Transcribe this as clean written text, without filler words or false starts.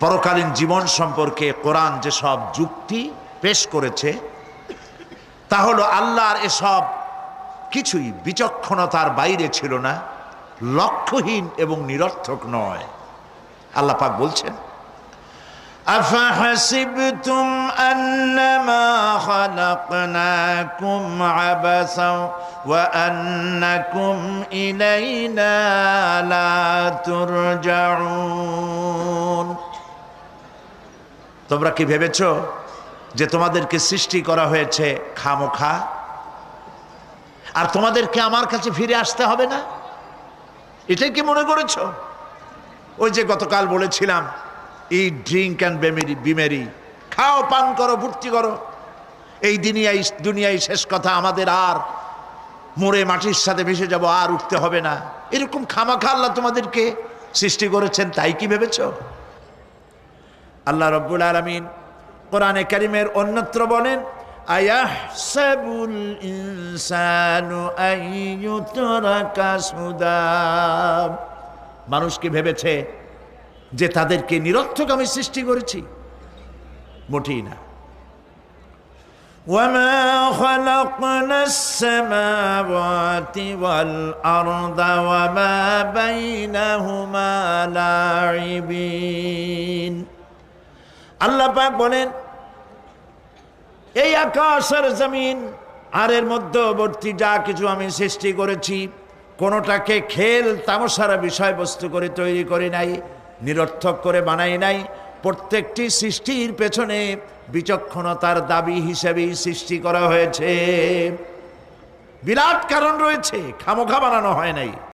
পরকালীন জীবন সম্পর্কে কোরআন যেসব যুক্তি পেশ করেছে তা হলো আল্লাহর এসব কিছুই বিচক্ষণতার বাইরে ছিল না, লক্ষ্যহীন এবং নিরর্থক নয়। আল্লাহ পাক বলছেন, আফাহাসিবতুম আন্নামা খালাকনাকুম আবাসা ওয়া আন্নাকুম ইলাইনা লা তুরজাউন। তোমরা কি ভেবেছো যে তোমাদেরকে সৃষ্টি করা হয়েছে খামোখা আর তোমাদেরকে আমার কাছে ফিরে আসতে হবে না? এটাই কি মনে করেছো? ওই যে গতকাল বলেছিলাম, ইট, ড্রিঙ্ক অ্যান্ড বি মেরি, খাও, পান করো, ফুর্তি করো, এই দুনিয়ায় শেষ কথা, আমাদের আর মরে মাটির সাথে ভেসে যাব, আর উঠতে হবে না। এরকম খামাখা আল্লাহ তোমাদেরকে সৃষ্টি করেছেন, তাই কি ভেবেছো? আল্লাহ রাব্বুল আলামিন কোরআনে কারীমের অন্যত্র বলেন, আয়াহসাবুল ইনসানু আইয়ুতরাকা সুদা। মানুষ কি ভেবেছে যে তাদেরকে নিরর্থক আমি সৃষ্টি করেছি? মোটেই না। ওয়ামা খালাকনাস সামাওয়াতি ওয়াল আরদা ওয়ামা বাইনাহুমা লাইবিন। আল্লাহ পাক বলেন, এই আকাশ আর জমিন আর এর মধ্যবর্তী যা কিছু আমি সৃষ্টি করেছি, কোনোটাকে খেল তামাশার বিষয়বস্তু করে তৈরি করে নাই, নিরর্থক করে বানাই নাই। প্রত্যেকটি সৃষ্টির পেছনে বিচক্ষণতার দাবি হিসেবেই সৃষ্টি করা হয়েছে। বিরাট কারণ রয়েছে, খামোখা বানানো হয় নাই।